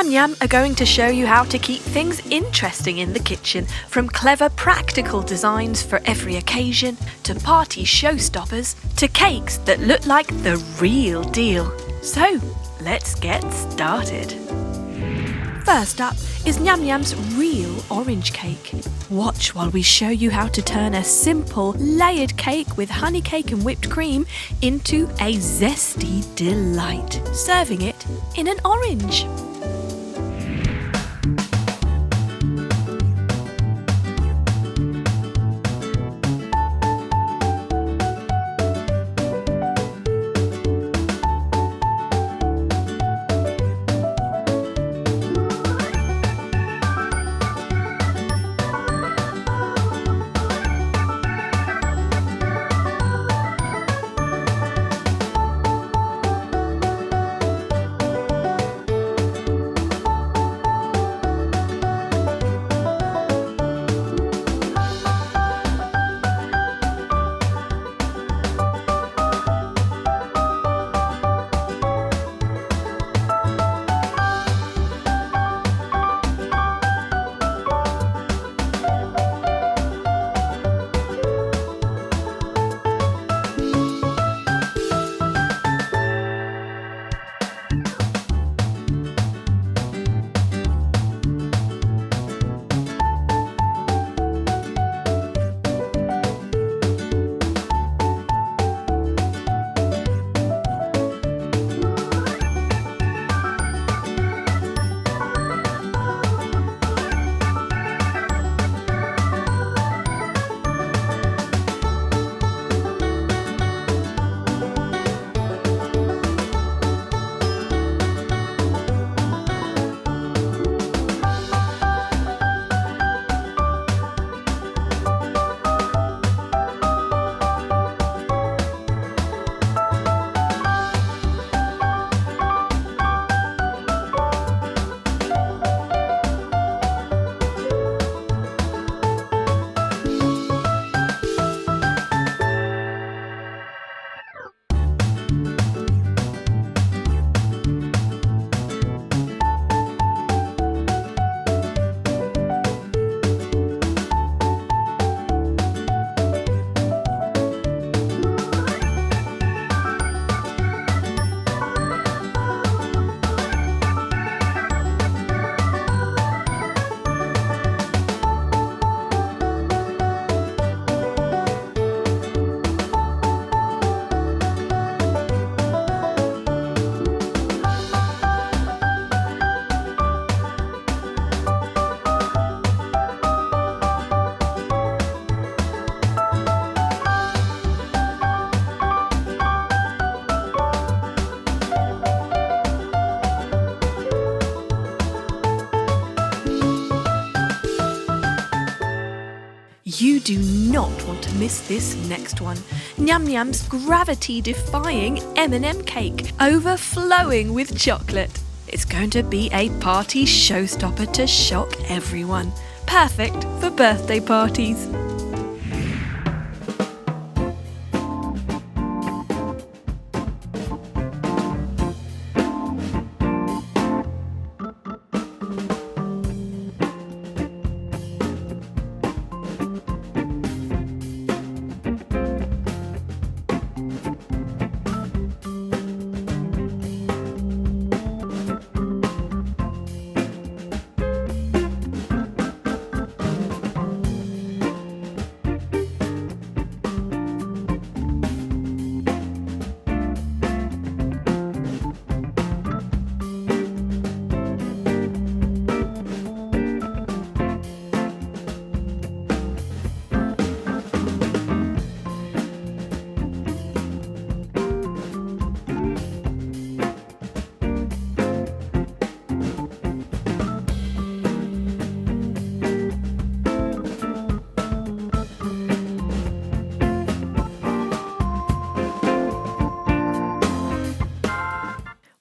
Nyam Nyam are going to show you how to keep things interesting in the kitchen, from clever practical designs for every occasion, to party showstoppers, to cakes that look like the real deal. So, let's get started. First up is Nyam Nyam's real orange cake. Watch while we show you how to turn a simple layered cake with honey cake and whipped cream into a zesty delight, serving it in an orange. You do not want to miss this next one. Nyam Nyam's gravity-defying M&M cake, overflowing with chocolate. It's going to be a party showstopper to shock everyone. Perfect for birthday parties.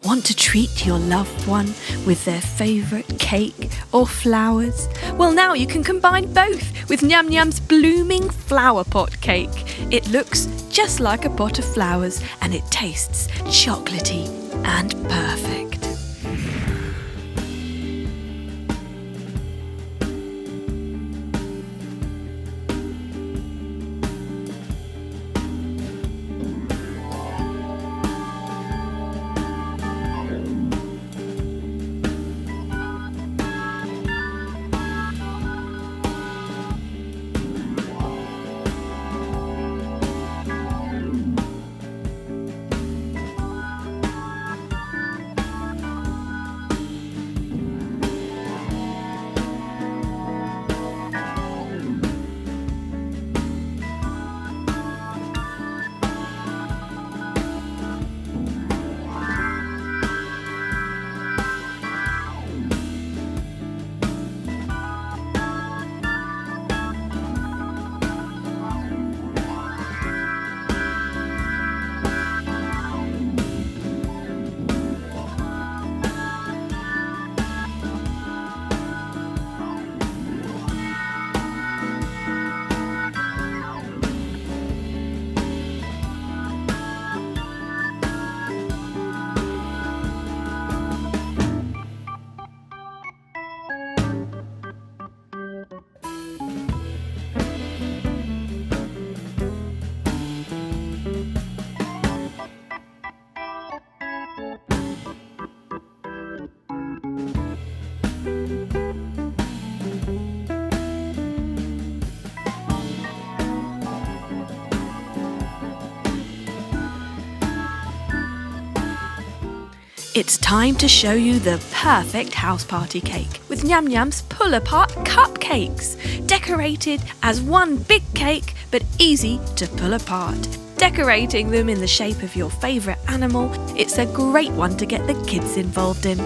Want to treat your loved one with their favourite cake or flowers? Well, now you can combine both with Nyam Nyam's blooming flower pot cake. It looks just like a pot of flowers and it tastes chocolatey and perfect. It's time to show you the perfect house party cake with Nyam Nyam's pull-apart cupcakes, decorated as one big cake but easy to pull apart. Decorating them in the shape of your favourite animal, it's a great one to get the kids involved in.